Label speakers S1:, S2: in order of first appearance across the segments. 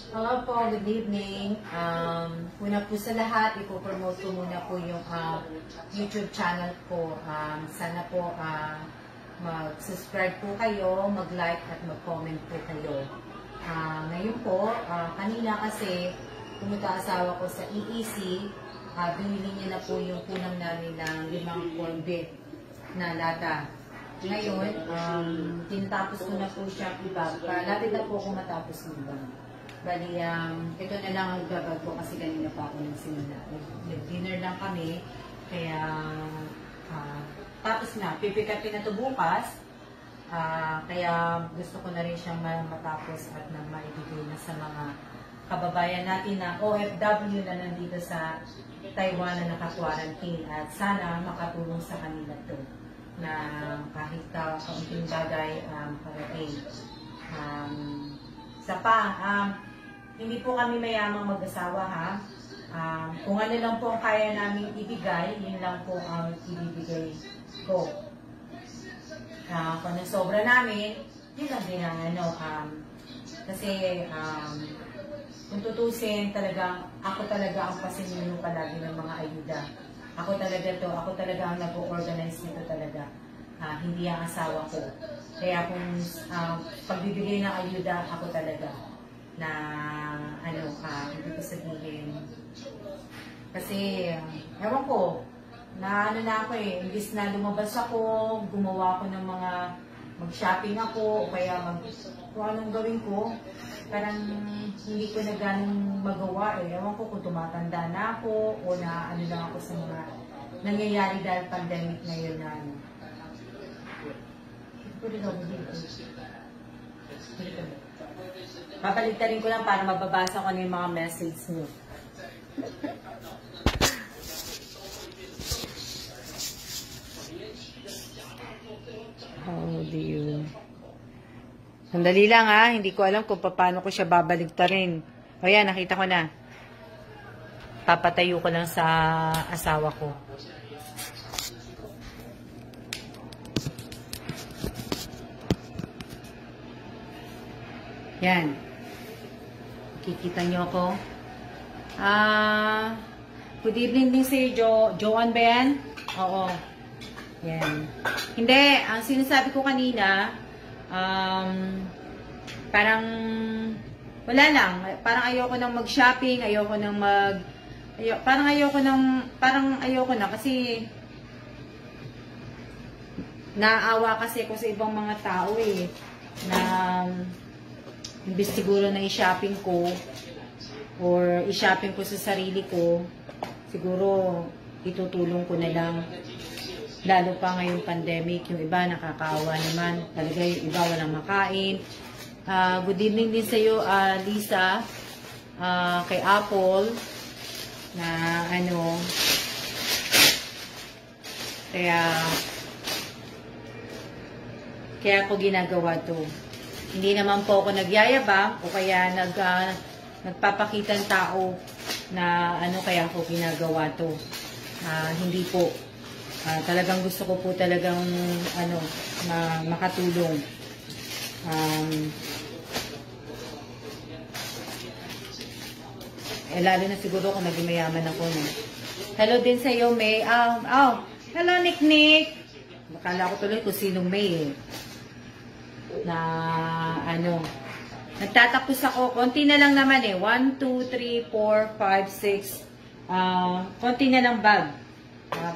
S1: Hello po, good evening. Una po sa lahat, ipopromote ko muna po yung YouTube channel ko. Sana po mag-subscribe po kayo, mag-like at mag-comment po kayo. Ngayon po, kanina kasi pumunta asawa ko sa EEC, binili niya na po yung kunang namin ng 5 corn beef na lata. Ngayon, tinatapos ko na po siya ibag. Lapit na po ako matapos ng ibag. Bali, ito na lang ang gagawin ko kasi kanina pa ako nagsimula. Nag-dinner lang kami, kaya tapos na. Pipikapin na ito bukas, kaya gusto ko na rin siyang matapos at na maibigay na sa mga kababayan natin na OFW na nandito sa Taiwan na naka-quarantine at sana makatulong sa kanila ito na kahit kaunting bagay parating. Hindi po kami mayamang mag-asawa ha. Kung ano lang po ang kaya namin ibigay, yun lang po ang ibibigay ko. Kung sobra namin, yun lang din ang kasi kung tutusin talagang, ako talaga ang pasinuno palagi ng mga ayuda. Ako talaga ang nag-organize nito talaga. Hindi ang asawa ko. Kaya kung pagbibigay ng ayuda, ako talaga na ibig ko sabihin. Kasi, ewan ko, na ako imbis na lumabas ako, gumawa ako ng mga, mag-shopping ako, o kaya kung anong gawin ko, parang hindi ko na ganong magawa Ewan ko kung tumatanda na ako, o na lang ako sa mga nangyayari dahil pandemic ngayon na Papaligtarin ko lang para mababasa ko na yung mga message nyo. How do you... Sandali lang ha, hindi ko alam kung paano ko siya babaligtarin. O yan, nakita ko na. Papatayo ko lang sa asawa ko. Yan. Kikita nyo ako. Good evening din sa'yo, Joanne ba yan? Oo. Yan. Hindi, ang sinasabi ko kanina, parang, wala lang. Parang ayoko nang mag-shopping, parang ayoko na kasi, naawa kasi ko sa ibang mga tao na, imbis siguro na i-shopping ko or i-shopping ko sa sarili ko, siguro itutulong ko na lang. Lalo pa ngayong pandemic, yung iba nakakaawa naman. Talaga yung iba walang makain. Good evening din sa iyo, Lisa, kay Apple, na kaya ako ginagawa to. Hindi naman po ako nagyayabang o kaya nagpapakitang tao na kaya ako ginagawa to. Hindi po. Talagang gusto ko po talagang makatulong. Lalo na siguro kung naging mayaman ako. No? Hello din sa iyo, May. Hello, Nick. Nakala ko tuloy kung sinong May nagtatapos ako. Konti na lang naman 1, 2, 3, 4, 5, 6. Konti na lang bag.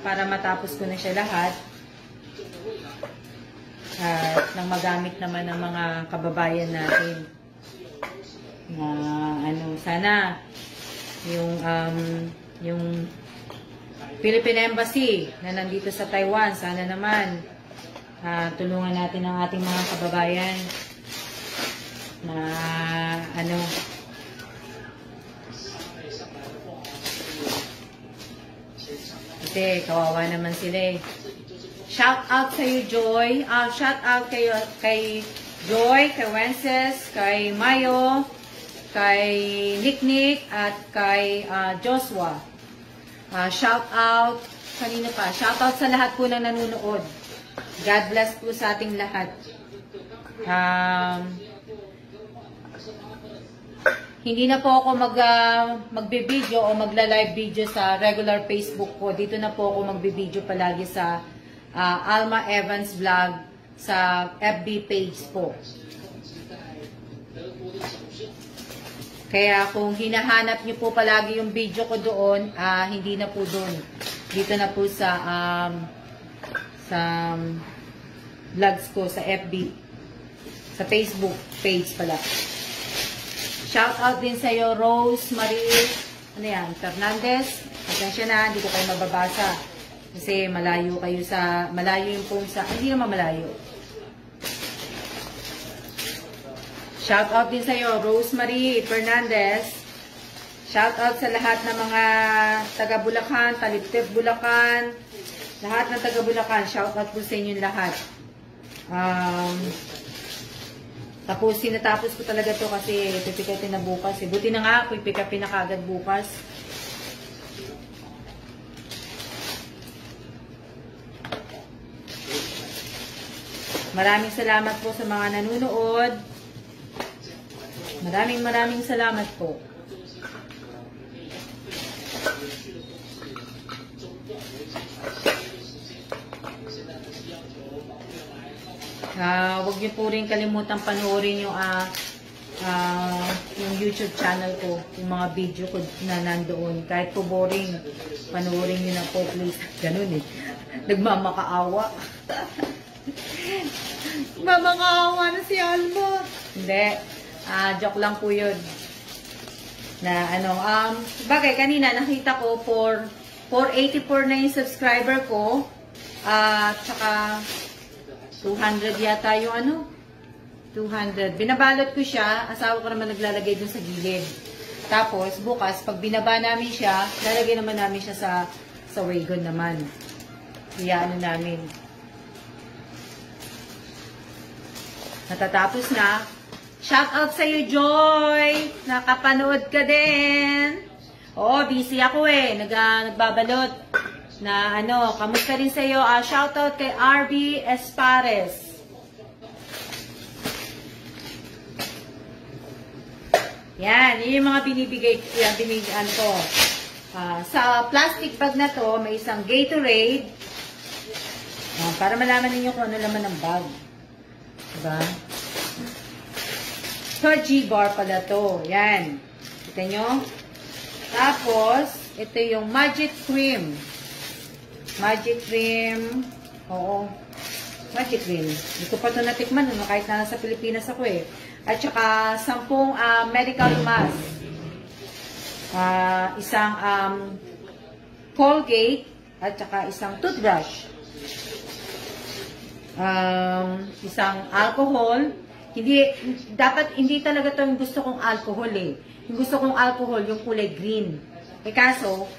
S1: Para matapos ko na siya lahat. Nang magamit naman ng mga kababayan natin. Sana yung Philippine Embassy na nandito sa Taiwan, sana naman tulungan natin ang ating mga kababayan na kasi kawawa naman sila Shout out sa iyo, Joy. Shout out kay Joy, kay Wences, kay Mayo, kay Nick, at kay Joshua. Shout out, kanina pa, shout out sa lahat po na nanonood. God bless po sa ating lahat. hindi na po ako magbe-video o magla-live video sa regular Facebook ko. Dito na po ako magbe-video palagi sa Alma Evans Vlog sa FB page po. Kaya kung hinahanap niyo po palagi yung video ko doon, hindi na po doon. Dito na po sa vlogs ko sa FB, sa Facebook page pala. Shout out din sa iyo, Rose Marie, ano yan, Fernandez. Pasensya na, hindi ko kayo mababasa. Kasi malayo kayo sa, malayo yung pong sa, hindi naman malayo. Shout out din sa iyo, Rosemary Fernandez. Shout out sa lahat ng mga taga Bulacan, Taliptip Bulacan. Lahat ng taga Bulacan, shout out po sa inyo lahat. Sinatapos ko talaga to kasi pipikatin na bukas. Buti na nga, pipikapin na kagad bukas. Maraming salamat po sa mga nanunood. Maraming salamat po. Huwag niyo po rin kalimutan panoorin yung YouTube channel ko, yung mga video ko na nandoon. Kahit po boring, panoorin niyo na po please. Ganun eh. Nagmamakaawa. Mamakaawa na si Alma. Hindi. Joke lang po yun. Na bagay kanina nakita ko 484 na yung subscriber ko. Tsaka 200 yata yung 200. Binabalot ko siya. Asawa ko naman naglalagay dun sa gilid. Tapos bukas pag binaba namin siya, lalagay naman namin siya sa wagon naman. Kaya namin. Natatapos na. Shout out sa iyo, Joy! Nakapanood ka din. Oo, busy ako eh. Nagbabalot. Na kamusta rin sa iyo? Shout out kay RB Espares. Yan, yun yung mga binibigyan ko. Sa plastic bag na to, may isang Gatorade. Para malaman ninyo kung ano laman ng bag. Diba? G bar pala to. Yan. Kita nyo? Tapos, ito yung Magic Cream. Magic Cream. Oo. Magic Cream. Hindi ko pa ito natikman. Kahit na nasa Pilipinas ako eh. At saka, 10 medical mask. Isang Colgate. At saka, isang toothbrush. Isang alcohol. Hindi talaga to yung gusto kong alcohol eh. Yung gusto kong alcohol, yung kulay green. Kaso,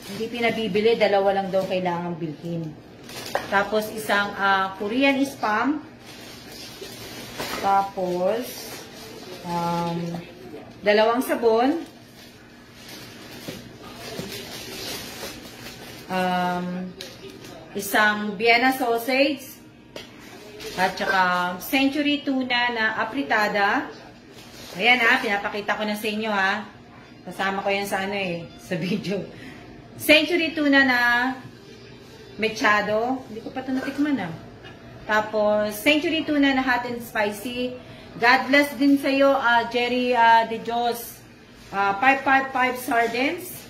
S1: hindi pinabibili, 2 lang daw kailangang bilhin. Tapos, isang Korean spam. Tapos, 2 sabon. Isang Vienna sausage. At saka, Century tuna na apritada. Ayan pinapakita ko na sa inyo Kasama ko yan sa sa video. Century tuna na mechado. Hindi ko pa ito natikman Tapos, Century tuna na hot and spicy. God bless din sa iyo, Jerry De Jos. 555 sardines.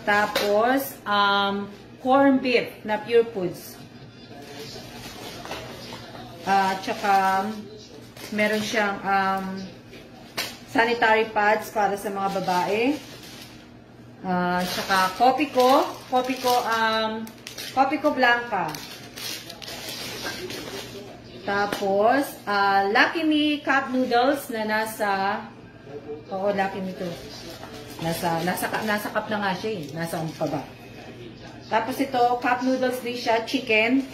S1: Tapos, corn beef na Pure Foods. Tsaka, meron siyang sanitary pads para sa mga babae. Tsaka, Coffee ko Blanca. Tapos, Lucky Me Cup Noodles na nasa, Lucky Me to. Nasa cup na nga siya Nasa pa ba? Tapos ito, cup noodles din siya, chicken.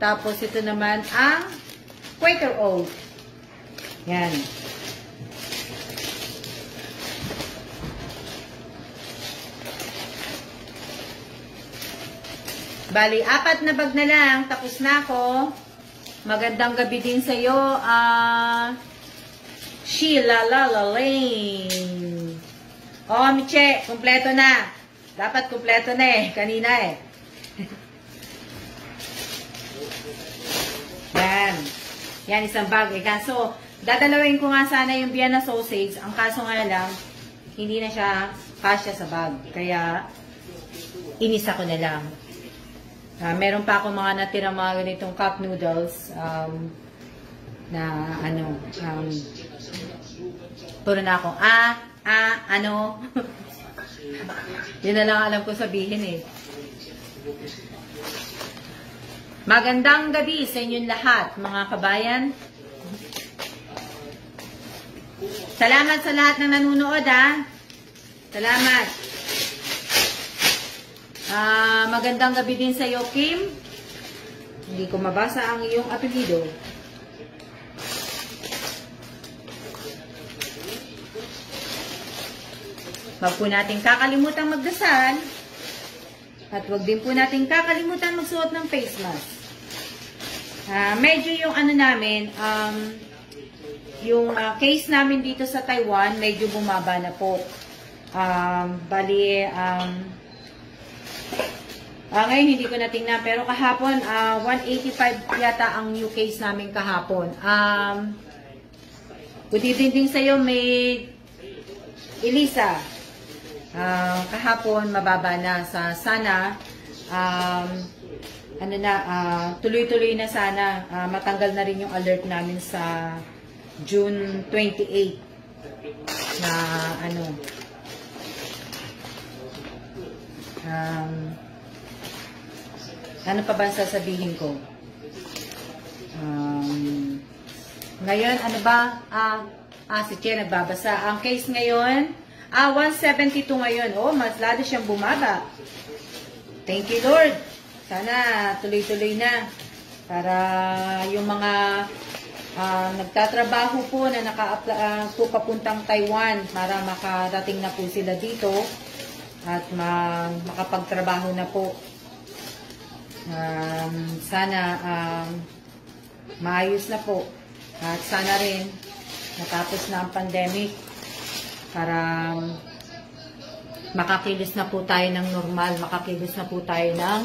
S1: Tapos, ito naman ang Quaker Oat. Yan. Bali, 4 na bag na lang. Tapos na ako. Magandang gabi din sa iyo. Chilalalalane. Oh, Miche, kumpleto na. Dapat kumpleto na eh. Kanina eh. Yan. Yan, isang bag eh. Kaso, dadalawin ko nga sana yung Vienna sausage. Ang kaso nga lang, hindi na siya kasya sa bag. Kaya, inisa ko na lang. Meron pa ako mga natirang mga ganitong cup noodles. Na ano, puro na ako, ano. Yun na lang alam ko sabihin eh. Magandang gabi sa inyong lahat, mga kabayan. Salamat sa lahat ng nanonood, ha. Salamat. Magandang gabi din sa iyo, Kim. Hindi ko mabasa ang iyong apelyido. Huwag po natin kakalimutan magdasal. At huwag din po natin kakalimutan magsuot ng face mask. Medyo yung ano namin, yung case namin dito sa Taiwan, medyo bumaba na po. Bali, ngayon hindi ko natingnan, pero kahapon, 185 yata ang new case namin kahapon. Good evening din sa'yo, May Elisa. Kahapon, mababa na sa sana, tuloy-tuloy na sana, matanggal na rin yung alert namin sa June 28 na ano pa ba sasabihin ko? Ngayon, ano ba? Si Che nagbabasa. Ang case ngayon, 172 ngayon. Oh, mas lalo siyang bumaba. Thank you, Lord. Sana tuloy-tuloy na. Para yung mga nagtatrabaho po na po papuntang Taiwan, para makarating na po sila dito at makapagtrabaho na po. Sana maayos na po. At sana rin natapos na ang pandemic para makakilos na po tayo ng normal, makakilos na po tayo ng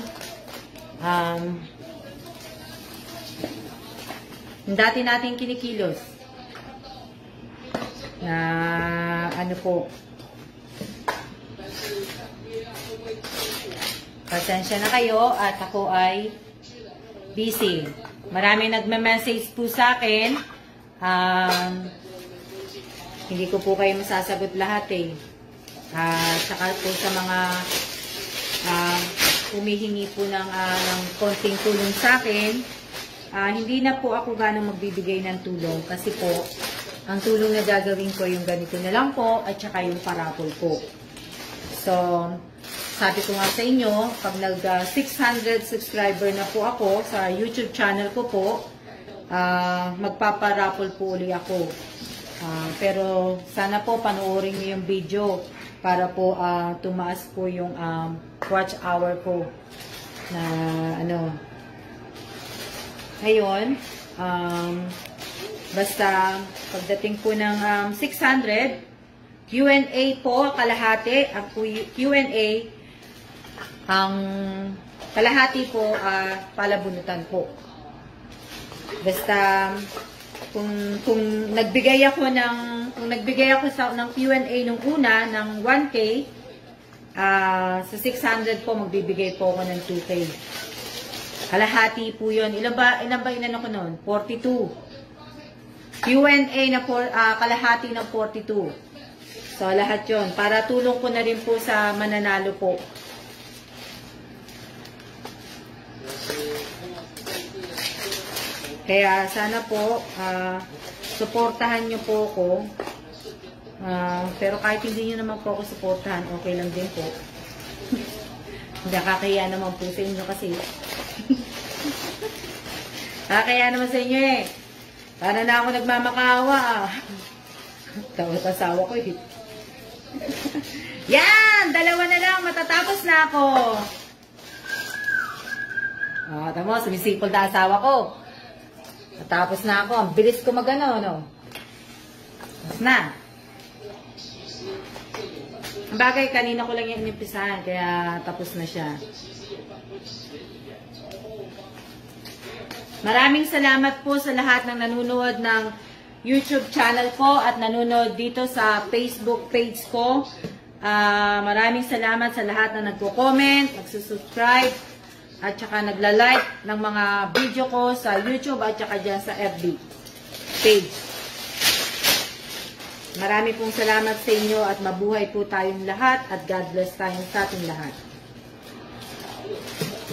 S1: dati natin kinikilos na ano po. Pasensya na kayo at ako ay busy. Marami nagme-message po sa akin. Hindi ko po kayo masasagot lahat eh. Saka po sa mga humihingi po ng konting tulong sa akin, hindi na po ako ganong magbibigay ng tulong kasi po, ang tulong na gagawin ko yung ganito na lang po at saka yung parapol po. So, sabi ko nga sa inyo, pag nag-600 subscriber na po ako sa YouTube channel ko po, magpaparapol po uli ako. Pero sana po panoorin niyo yung video para po tumaas po yung watch hour ko na ano. Ngayon, basta pagdating po ng 600, Q&A po, kalahati, ang Q&A, ang kalahati po, palabunutan po. Basta, kung nagbigay ako ng Q&A nung una, ng 1K, sa 600 po, magbibigay po ako ng 2K. Kalahati po yun. Ilan ba inano ko nun? 42. Q&A na kalahati ng 42. So, lahat yun. Para tulong ko na rin po sa mananalo po. Kaya sana po, suportahan nyo po ako. Pero kahit hindi nyo naman po ako suportahan, okay lang din po. Nakakaya naman po sa inyo kasi. Nakakaya naman sa inyo eh. Para na ako nagmamakaawa Tawag asawa ko eh. Yan! Dalawa na lang, matatapos na ako. Tama, sumisipol na asawa ko. Matapos na ako. Ang bilis ko magano, no? Tapos na. Ang bagay, kanina ko lang yung inimpisahan, kaya tapos na siya. Maraming salamat po sa lahat ng nanonood ng YouTube channel ko at nanonood dito sa Facebook page ko. Maraming salamat sa lahat na nagko-comment, nagsusubscribe, at saka nagla-like ng mga video ko sa YouTube at saka dyan sa FB page. Marami pong salamat sa inyo at mabuhay po tayong lahat at God bless tayong sa ating lahat.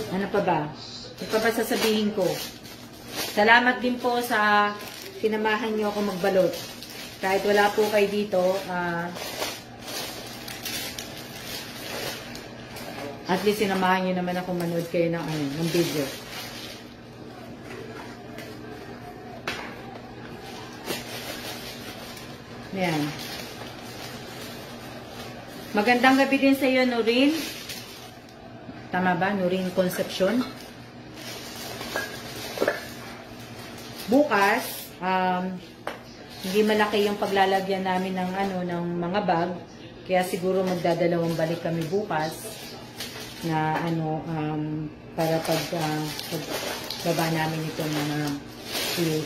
S1: Ano pa ba? Ano pa ba sasabihin ko? Salamat din po sa sinamahan nyo ako magbalot. Kahit wala po kayo dito, at least sinamahan nyo naman ako manood kayo ng video. Ayan. Magandang gabi din sa iyo, Noreen. Tama ba? Noreen Concepcion. Bukas, hindi malaki yung paglalagyan namin ng mga bag. Kaya siguro magdadalawang balik kami bukas na para pagbaba namin itong mga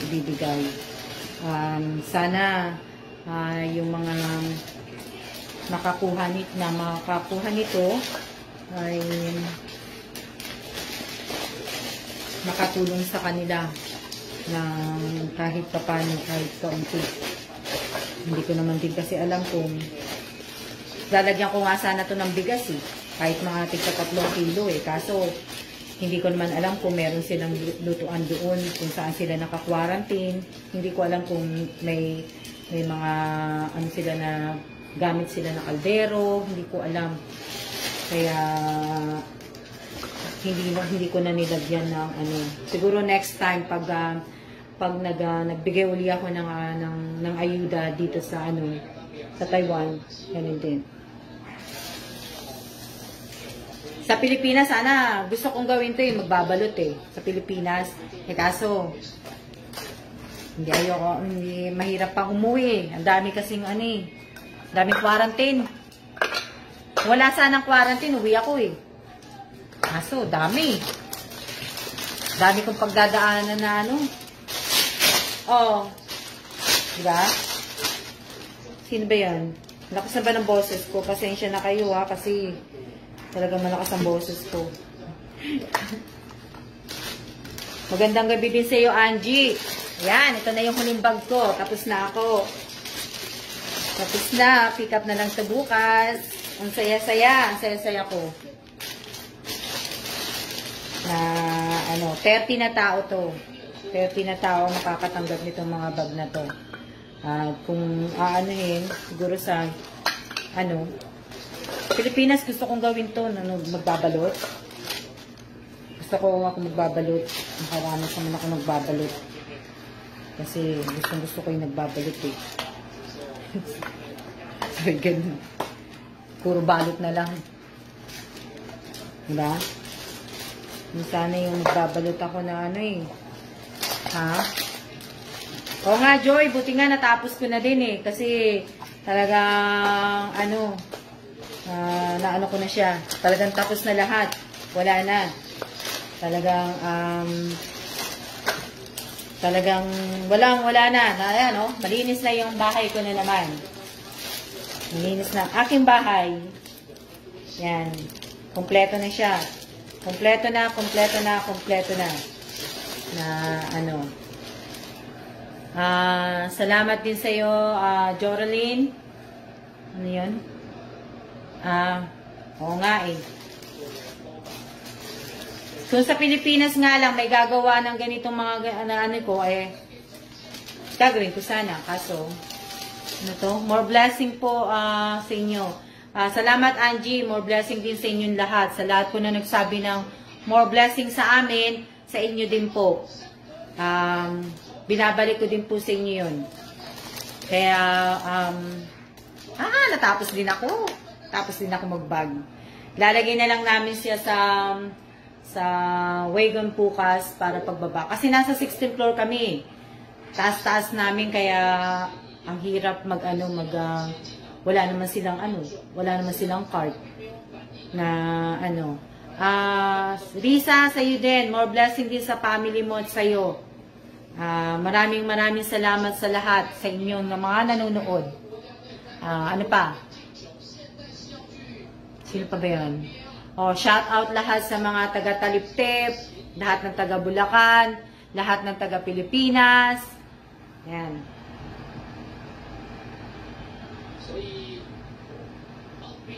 S1: ibibigay. Sana yung mga makakuha nito ay makatulong sa kanila na kahit papano, kahit kaunti. Hindi ko naman din kasi alam kung lalagyan ko nga sana to ng bigas kahit mga tigka 3 kilo kaso hindi ko naman alam kung meron silang lutuan doon kung saan sila naka-quarantine. Hindi ko alam kung may mga sila na gamit sila na kaldero, hindi ko alam. Kaya hindi ko na nilagyan ng siguro next time pag nagbigay uli ako ng ayuda dito sa sa Taiwan, ganun din. Sa Pilipinas, sana gusto kong gawin to magbabalot sa Pilipinas. Kaso hindi mahirap pang umuwi. Ang dami kasing daming quarantine. Wala sanang quarantine, uwi ako Kaso dami kong pagdadaanan na diba? Sino ba yan? Lakas na ba ng boses ko? Pasensya na kayo kasi talaga malakas ang boses ko. Magandang gabi din sa iyo, Angie. Yan, ito na yung huling bag ko. Tapos na ako. Tapos na. Pick up na lang sa bukas. Ang saya-saya. Ang saya-saya ko. 30 na tao to. 30 na tao makakatanggap nitong mga bag na to. Kung siguro sa Pilipinas, gusto kong gawin to magbabalot. Gusto ko ako magbabalot. Nakaranas naman ako magbabalot. Kasi gusto ko yung nagbabalot So, ganun. Puro balot na lang. Diba? Sana yung magbabalot ako na Oo nga, Joy. Buti nga natapos ko na din Kasi talagang naano ko na siya. Talagang tapos na lahat. Wala na. Talagang wala na. Ayan, malinis na yung bahay ko na naman. Malinis na. Aking bahay. Yan. Kompleto na siya. Kompleto na. Salamat din sa'yo, Joraline. Ano yun? Oo nga Kung sa Pilipinas nga lang may gagawa ng ganitong mga gagawin ko sana. Kaso, more blessing po sa inyo. Salamat, Angie. More blessing din sa inyong lahat. Sa lahat po na nagsabi ng more blessing sa amin, sa inyo din po. Binabalik ko din po sa inyo yun. Kaya, natapos din ako. Tapos din ako mag-bag. Lalagay na lang namin siya sa wagon bukas para pagbaba. Kasi nasa 16th floor kami. Taas-taas namin kaya ang hirap wala naman silang card na Risa, sa'yo din. More blessing din sa family mo at sa'yo. Maraming salamat sa lahat sa inyong mga nanonood. Ano pa? Sino pa ba yun? Shout out lahat sa mga taga-Taliptip, lahat ng taga-Bulacan, lahat ng taga-Pilipinas. Yan.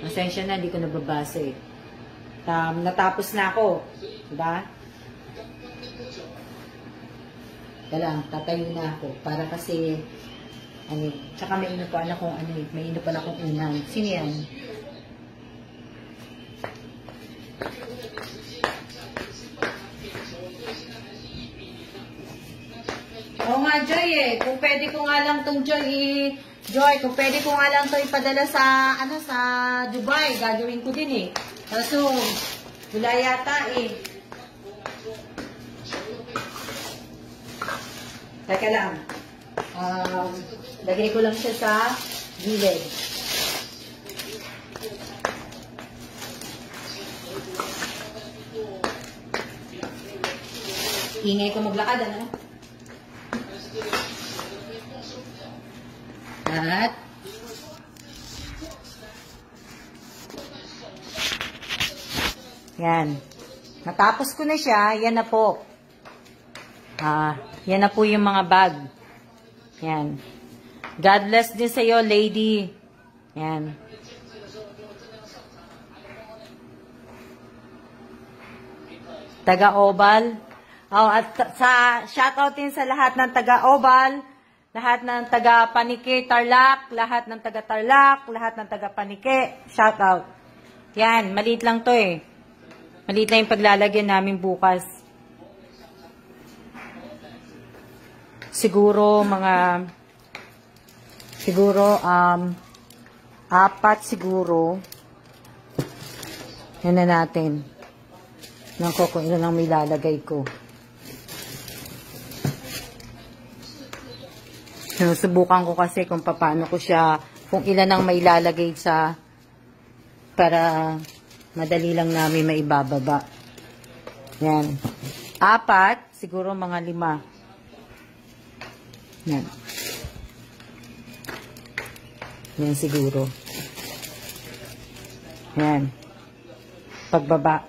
S1: Pasensya na, hindi ko nababasa eh. Natapos na ako. Diba? Tatayo na ako. Para kasi, tsaka may inupan akong, may inupan akong unang. Sino yan? Oo nga, Joy eh. Kung pwede ko nga lang tong Joy, kung pwede ko nga lang to ipadala sa, sa Dubai, gagawin ko din eh. Kaso, wala yata eh. Teka lang. Lagay ko lang siya sa gilid. Ingay ko maglakad, ano? At yan. Natapos ko na siya. Yan na po. Yan na po yung mga bag. Yan. God bless din sa iyo, lady. Yan. Taga-Obal. At shoutout din sa lahat ng taga-Obal, lahat ng taga-Panike, Tarlac, lahat ng taga-Tarlac, lahat ng taga-Panike. Shoutout. Yan. Maliit lang to eh. Maliit lang yung paglalagyan namin bukas. Siguro apat siguro. Yan na natin. Nako, kung ilan lang may lalagay ko. Sinusubukan ko kasi kung paano ko siya, kung ilan ang may lalagay para madali lang namin maibababa. Yan. Apat, siguro mga 5. Yan. Yan siguro. Yan. Pagbaba.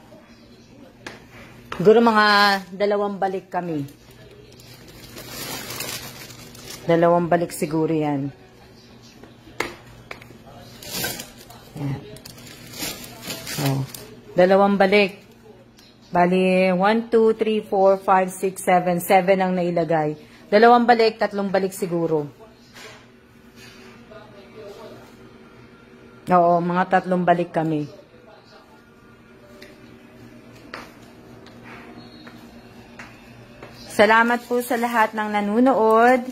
S1: Siguro mga 2 balik kami. 2 balik siguro yan. Yan. 2 balik. Bali, 1, 2, 3, 4, 5, 6, 7. 7 ang nailagay. 2 balik, 3 balik siguro. Oo, mga 3 balik kami. Salamat po sa lahat ng nanunood.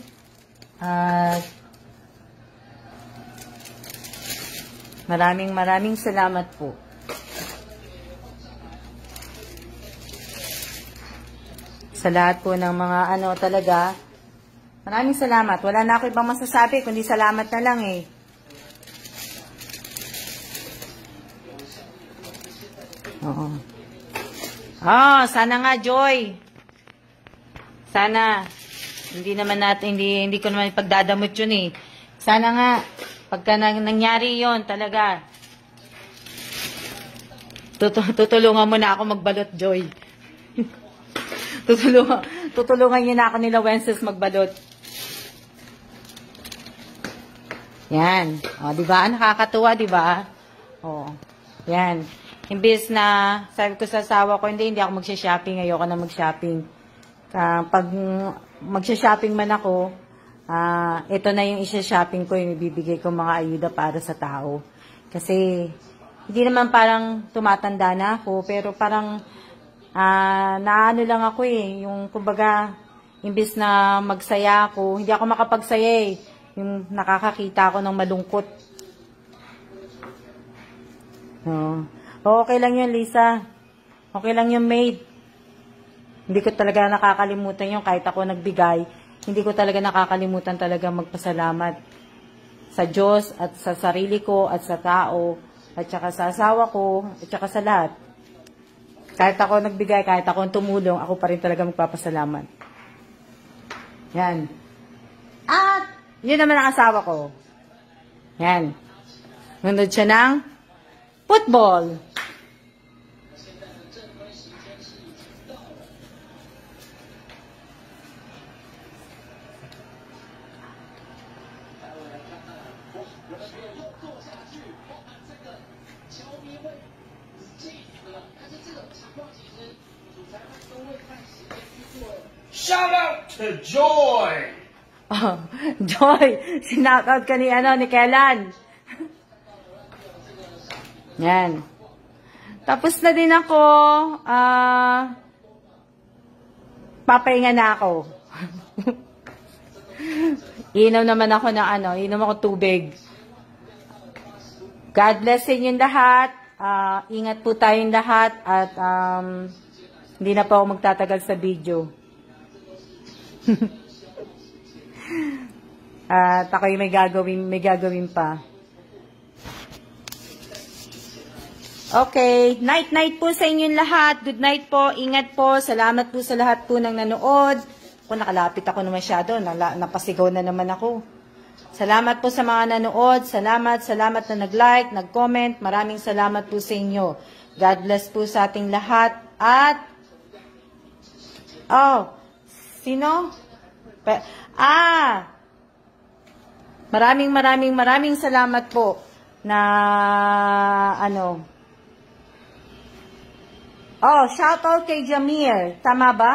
S1: Maraming salamat po. Sa lahat po ng mga talaga. Maraming salamat. Wala na ako ibang masasabi, kundi salamat na lang eh. Oo. Sana nga, Joy. Sana. Hindi ko naman ipagdadamot yun eh. Sana nga, pagka nangyari yon talaga, tutulungan mo na ako magbalot, Joy. tutulungan niyo na ako nila Wences magbalot. Yan. Diba? Nakakatuwa, diba? Yan. Imbis na, sabi ko sa asawa ko, hindi ako magsha-shopping. Ayoko na mag-shopping. Pag magsha-shopping man ako, ito na yung isa-shopping ko, yung ibibigay ko mga ayuda para sa tao. Kasi, hindi naman parang tumatanda na ako, pero parang, naano lang ako eh, yung kumbaga, imbis na magsaya ako, hindi ako makapagsaya eh, yung nakakakita ako ng malungkot. Okay lang yun, Lisa. Okay lang yung maid. Hindi ko talaga nakakalimutan yun. Kahit ako nagbigay, hindi ko talaga nakakalimutan talaga magpasalamat. sa Diyos at sa sarili ko at sa tao at saka sa asawa ko at saka sa lahat. Kahit ako nagbigay, kahit ako tumulong, ako pa rin talaga magpapasalamat. Yan. At yun naman ang asawa ko. Yan. Nanonood siya ng football.
S2: Shout out to Joy!
S1: Oh, Joy, sinoutout ka ni Kellan. Yan. Tapos na din ako, papahinga na ako. Inom naman ako ng inom ako tubig. God bless sa inyong lahat. Ingat po tayong lahat at hindi na po ako magtatagal sa video. At ako'y may gagawin pa. Okay, night po sa inyong lahat. Good night po, ingat po. Salamat po sa lahat po ng nanood. Kung nakalapit ako na masyado, napasigaw na naman ako. Salamat po sa mga nanood. Salamat na nag-like, nag-comment. Maraming salamat po sa inyo. God bless po sa ating lahat. At, sino? Maraming salamat po na shout out kay Jamir. Tama ba?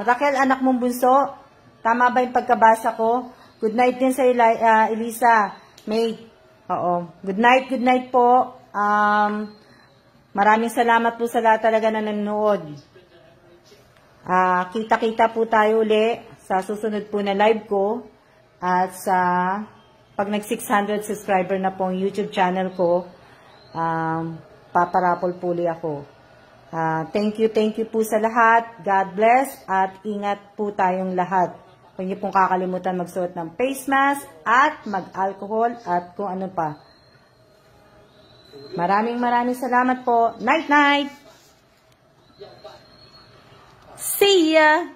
S1: Raquel, anak mong bunso. Tama ba yung pagkabasa ko? Good night din sa Elisa. May, Good night po. Maraming salamat po sa lahat talaga na nanonood. Kita-kita po tayo uli sa susunod po na live ko. At sa pag nag-600 subscriber na po ang YouTube channel ko, paparapol po uli ako. Thank you po sa lahat. God bless at ingat po tayong lahat. Huwag niyo pong kakalimutan magsuot ng face mask at mag-alcohol at kung ano pa. Maraming salamat po. Night! See ya!